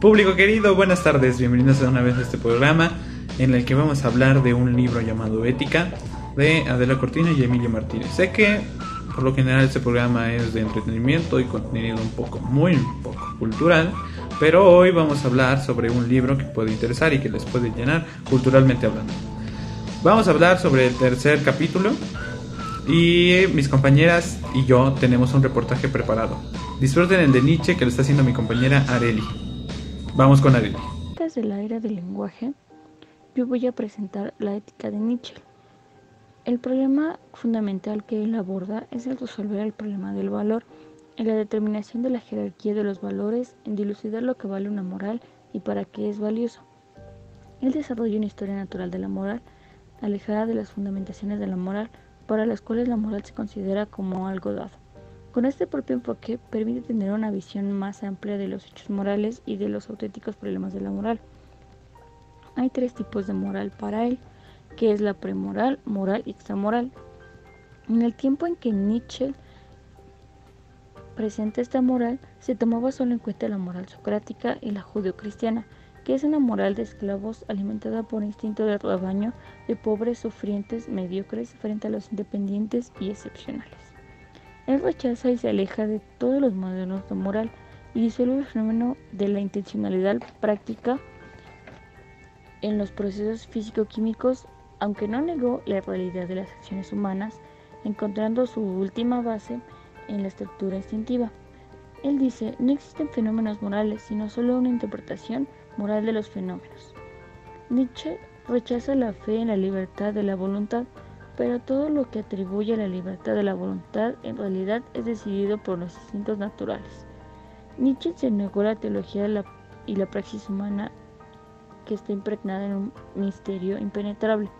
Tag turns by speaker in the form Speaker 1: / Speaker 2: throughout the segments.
Speaker 1: Público querido, buenas tardes, bienvenidos a una vez a este programa en el que vamos a hablar de un libro llamado Ética de Adela Cortina y Emilio Martínez. Sé que por lo general este programa es de entretenimiento y contenido muy poco cultural, pero hoy vamos a hablar sobre un libro que puede interesar y que les puede llenar culturalmente hablando. Vamos a hablar sobre el tercer capítulo y mis compañeras y yo tenemos un reportaje preparado. Disfruten el de Nietzsche que lo está haciendo mi compañera Areli. Vamos con Areli.
Speaker 2: Antes de la era del lenguaje, yo voy a presentar la ética de Nietzsche. El problema fundamental que él aborda es el resolver el problema del valor, en la determinación de la jerarquía de los valores, en dilucidar lo que vale una moral y para qué es valioso. Él desarrolla una historia natural de la moral, alejada de las fundamentaciones de la moral, para las cuales la moral se considera como algo dado. Con este propio enfoque permite tener una visión más amplia de los hechos morales y de los auténticos problemas de la moral. Hay tres tipos de moral para él, que es la premoral, moral y extramoral. En el tiempo en que Nietzsche presenta esta moral, se tomaba solo en cuenta la moral socrática y la judeocristiana, que es una moral de esclavos alimentada por instinto de rebaño, de pobres sufrientes mediocres frente a los independientes y excepcionales. Él rechaza y se aleja de todos los modelos de moral y disuelve el fenómeno de la intencionalidad práctica en los procesos físico-químicos, aunque no negó la realidad de las acciones humanas, encontrando su última base en la estructura instintiva. Él dice, no existen fenómenos morales, sino solo una interpretación moral de los fenómenos. Nietzsche rechaza la fe en la libertad de la voluntad, pero todo lo que atribuye a la libertad de la voluntad en realidad es decidido por los instintos naturales. Nietzsche se negó la teología y la praxis humana que está impregnada en un misterio impenetrable.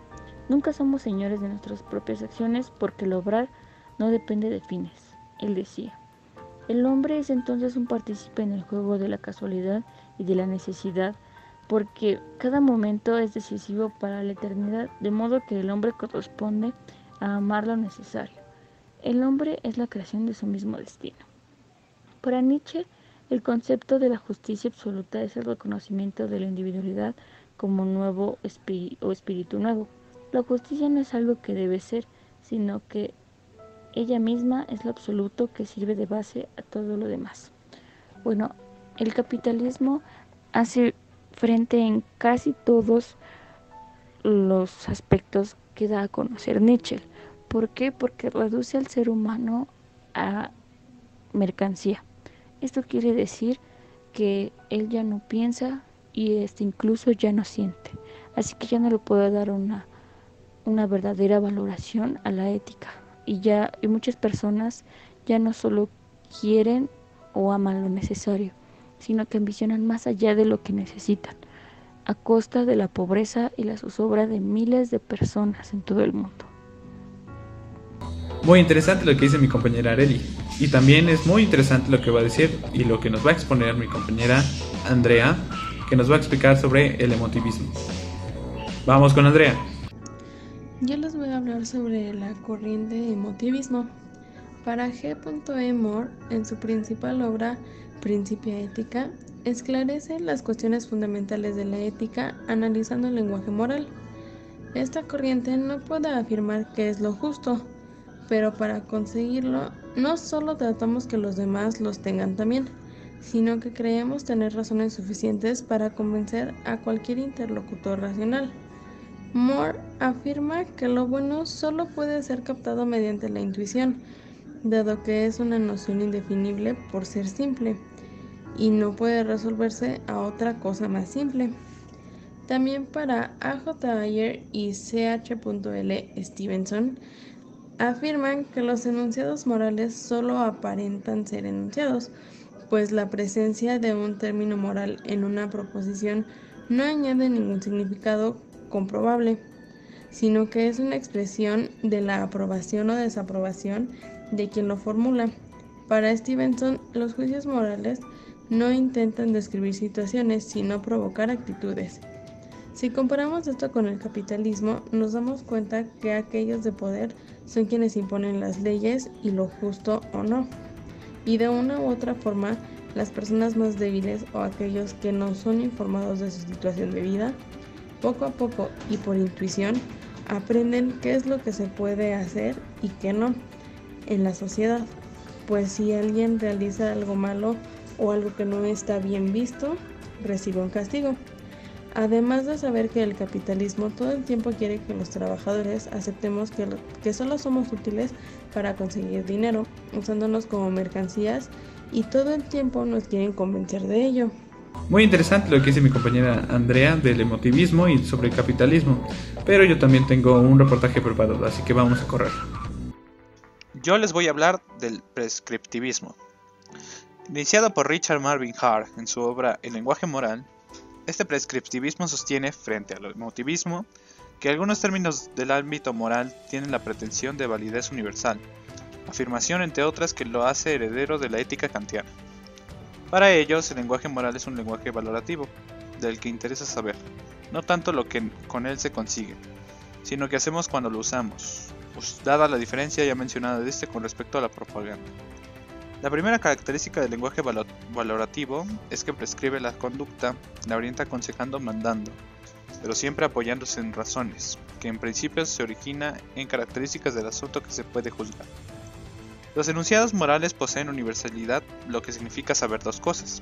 Speaker 2: Nunca somos señores de nuestras propias acciones porque el obrar no depende de fines, él decía. El hombre es entonces un partícipe en el juego de la casualidad y de la necesidad, porque cada momento es decisivo para la eternidad, de modo que el hombre corresponde a amar lo necesario. El hombre es la creación de su mismo destino. Para Nietzsche, el concepto de la justicia absoluta es el reconocimiento de la individualidad como nuevo espíritu nuevo. La justicia no es algo que debe ser, sino que ella misma es lo absoluto que sirve de base a todo lo demás. Bueno, el capitalismo hace frente en casi todos los aspectos que da a conocer Nietzsche. ¿Por qué? Porque reduce al ser humano a mercancía. Esto quiere decir que él ya no piensa y incluso ya no siente. Así que ya no le puede dar una verdadera valoración a la ética. Y muchas personas ya no solo quieren o aman lo necesario, sino que ambicionan más allá de lo que necesitan, a costa de la pobreza y la zozobra de miles de personas en todo el mundo.
Speaker 1: Muy interesante lo que dice mi compañera Areli. Y también es muy interesante lo que va a decir y lo que nos va a exponer mi compañera Andrea, que nos va a explicar sobre el emotivismo. Vamos con Andrea.
Speaker 3: Yo les voy a hablar sobre la corriente emotivismo. Para G. E. Moore, en su principal obra, Principia Ética, esclarece las cuestiones fundamentales de la ética analizando el lenguaje moral. Esta corriente no puede afirmar qué es lo justo, pero para conseguirlo no solo tratamos que los demás los tengan también, sino que creemos tener razones suficientes para convencer a cualquier interlocutor racional. Moore afirma que lo bueno solo puede ser captado mediante la intuición, dado que es una noción indefinible por ser simple, y no puede resolverse a otra cosa más simple. También para A.J. Ayer y C.H. Stevenson afirman que los enunciados morales solo aparentan ser enunciados, pues la presencia de un término moral en una proposición no añade ningún significado comprobable, sino que es una expresión de la aprobación o desaprobación de quien lo formula. Para Stevenson, los juicios morales no intentan describir situaciones, sino provocar actitudes. Si comparamos esto con el capitalismo, nos damos cuenta que aquellos de poder son quienes imponen las leyes y lo justo o no, y de una u otra forma las personas más débiles o aquellos que no son informados de su situación de vida, poco a poco y por intuición, aprenden qué es lo que se puede hacer y qué no en la sociedad, pues si alguien realiza algo malo o algo que no está bien visto, recibe un castigo. Además de saber que el capitalismo todo el tiempo quiere que los trabajadores aceptemos que solo somos útiles para conseguir dinero, usándonos como mercancías, y todo el tiempo nos quieren convencer de ello.
Speaker 1: Muy interesante lo que dice mi compañera Andrea del emotivismo y sobre el capitalismo, pero yo también tengo un reportaje preparado, así que vamos a correr.
Speaker 4: Yo les voy a hablar del prescriptivismo. Iniciado por Richard Marvin Hart en su obra El lenguaje moral, este prescriptivismo sostiene, frente al emotivismo, que algunos términos del ámbito moral tienen la pretensión de validez universal, afirmación entre otras que lo hace heredero de la ética kantiana. Para ellos, el lenguaje moral es un lenguaje valorativo, del que interesa saber, no tanto lo que con él se consigue, sino qué hacemos cuando lo usamos, pues dada la diferencia ya mencionada de este con respecto a la propaganda. La primera característica del lenguaje valorativo es que prescribe la conducta, la orienta aconsejando, mandando, pero siempre apoyándose en razones, que en principio se origina en características del asunto que se puede juzgar. Los enunciados morales poseen universalidad, lo que significa saber dos cosas.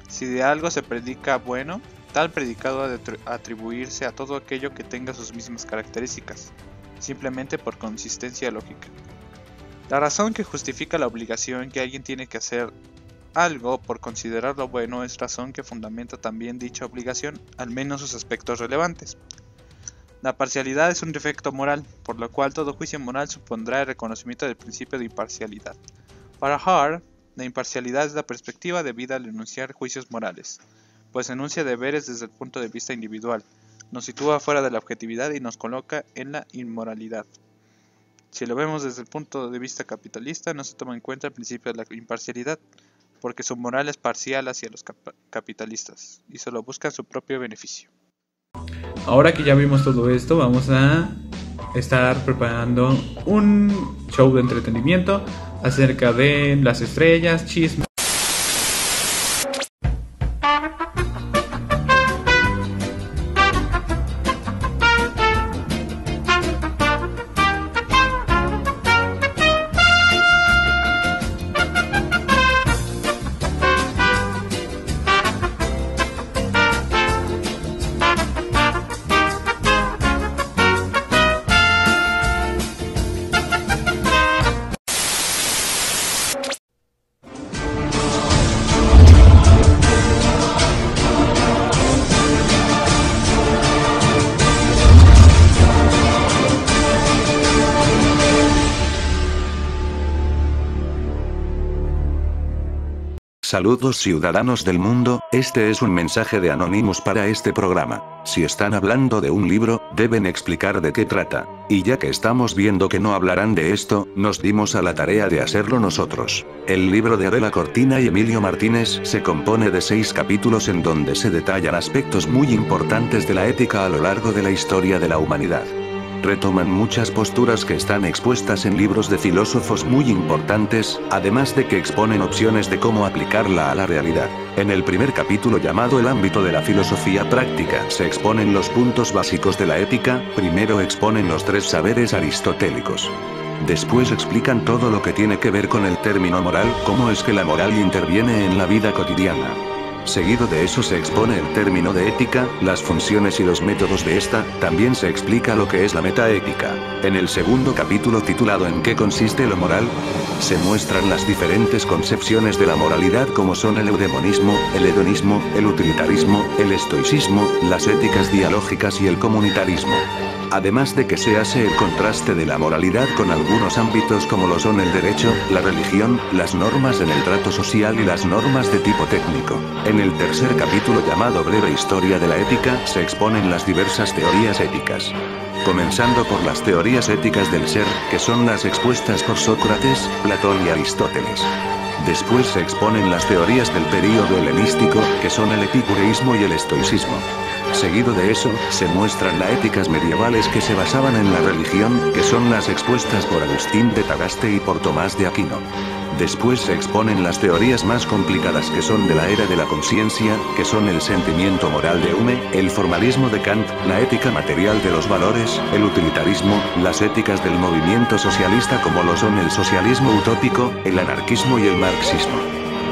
Speaker 4: Si de algo se predica bueno, tal predicado ha de atribuirse a todo aquello que tenga sus mismas características, simplemente por consistencia lógica. La razón que justifica la obligación que alguien tiene que hacer algo por considerarlo bueno es razón que fundamenta también dicha obligación, al menos sus aspectos relevantes. La parcialidad es un defecto moral, por lo cual todo juicio moral supondrá el reconocimiento del principio de imparcialidad. Para Hart, la imparcialidad es la perspectiva debida al enunciar juicios morales, pues enuncia deberes desde el punto de vista individual, nos sitúa fuera de la objetividad y nos coloca en la inmoralidad. Si lo vemos desde el punto de vista capitalista, no se toma en cuenta el principio de la imparcialidad, porque su moral es parcial hacia los capitalistas, y solo buscan su propio beneficio.
Speaker 1: Ahora que ya vimos todo esto, vamos a estar preparando un show de entretenimiento acerca de las estrellas, chismes.
Speaker 5: Saludos ciudadanos del mundo, este es un mensaje de Anonymous para este programa. Si están hablando de un libro, deben explicar de qué trata. Y ya que estamos viendo que no hablarán de esto, nos dimos a la tarea de hacerlo nosotros. El libro de Adela Cortina y Emilio Martínez se compone de 6 capítulos en donde se detallan aspectos muy importantes de la ética a lo largo de la historia de la humanidad. Retoman muchas posturas que están expuestas en libros de filósofos muy importantes, además de que exponen opciones de cómo aplicarla a la realidad. En el primer capítulo llamado El ámbito de la filosofía práctica se exponen los puntos básicos de la ética, primero exponen los 3 saberes aristotélicos. Después explican todo lo que tiene que ver con el término moral, cómo es que la moral interviene en la vida cotidiana. Seguido de eso se expone el término de ética, las funciones y los métodos de esta, también se explica lo que es la metaética. En el segundo capítulo titulado ¿En qué consiste lo moral?, se muestran las diferentes concepciones de la moralidad como son el eudemonismo, el hedonismo, el utilitarismo, el estoicismo, las éticas dialógicas y el comunitarismo. Además de que se hace el contraste de la moralidad con algunos ámbitos como lo son el derecho, la religión, las normas en el trato social y las normas de tipo técnico. En el tercer capítulo llamado Breve Historia de la Ética se exponen las diversas teorías éticas. Comenzando por las teorías éticas del ser, que son las expuestas por Sócrates, Platón y Aristóteles. Después se exponen las teorías del período helenístico, que son el epicureísmo y el estoicismo. Seguido de eso, se muestran las éticas medievales que se basaban en la religión, que son las expuestas por Agustín de Tagaste y por Tomás de Aquino. Después se exponen las teorías más complicadas que son de la era de la conciencia, que son el sentimiento moral de Hume, el formalismo de Kant, la ética material de los valores, el utilitarismo, las éticas del movimiento socialista como lo son el socialismo utópico, el anarquismo y el marxismo.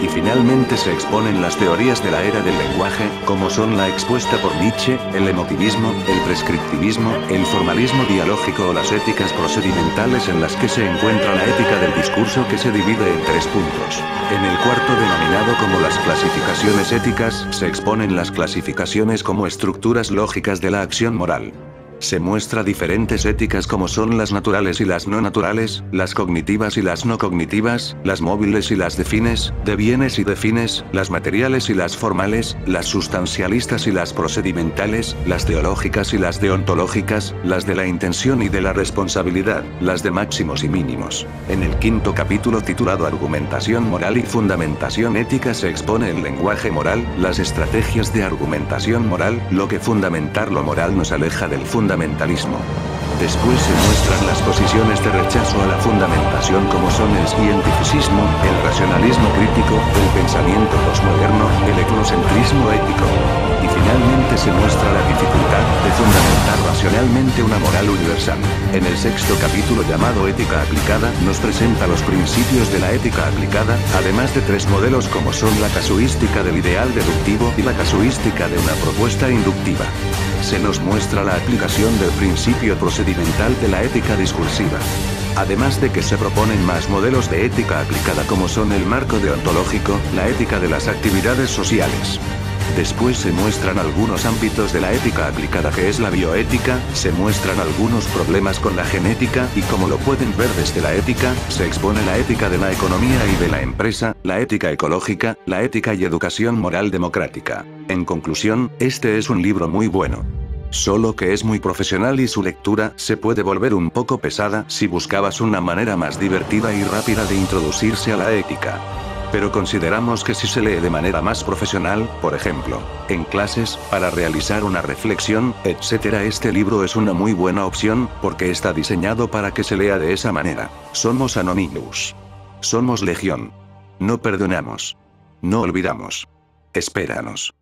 Speaker 5: Y finalmente se exponen las teorías de la era del lenguaje, como son la expuesta por Nietzsche, el emotivismo, el prescriptivismo, el formalismo dialógico o las éticas procedimentales en las que se encuentra la ética del discurso que se divide en 3 puntos. En el cuarto denominado como las clasificaciones éticas, se exponen las clasificaciones como estructuras lógicas de la acción moral. Se muestra diferentes éticas como son las naturales y las no naturales, las cognitivas y las no cognitivas, las móviles y las de fines, de bienes y de fines, las materiales y las formales, las sustancialistas y las procedimentales, las teológicas y las deontológicas, las de la intención y de la responsabilidad, las de máximos y mínimos. En el quinto capítulo titulado Argumentación moral y fundamentación ética se expone el lenguaje moral, las estrategias de argumentación moral, lo que fundamentar lo moral nos aleja del fundamentalismo. Después se muestran las posiciones de rechazo a la fundamentación como son el cientificismo, el racionalismo crítico, el pensamiento posmoderno, el etnocentrismo ético. Y finalmente se muestra la dificultad de fundamentar racionalmente una moral universal. En el sexto capítulo llamado Ética aplicada nos presenta los principios de la ética aplicada, además de 3 modelos como son la casuística del ideal deductivo y la casuística de una propuesta inductiva. Se nos muestra la aplicación del principio procedimental de la ética discursiva. Además de que se proponen más modelos de ética aplicada como son el marco deontológico, la ética de las actividades sociales. Después se muestran algunos ámbitos de la ética aplicada que es la bioética, se muestran algunos problemas con la genética y como lo pueden ver desde la ética, se expone la ética de la economía y de la empresa, la ética ecológica, la ética y educación moral democrática. En conclusión, este es un libro muy bueno. Solo que es muy profesional y su lectura se puede volver un poco pesada si buscabas una manera más divertida y rápida de introducirse a la ética. Pero consideramos que si se lee de manera más profesional, por ejemplo, en clases, para realizar una reflexión, etc. este libro es una muy buena opción, porque está diseñado para que se lea de esa manera. Somos Anonymous. Somos Legión. No perdonamos. No olvidamos. Espéranos.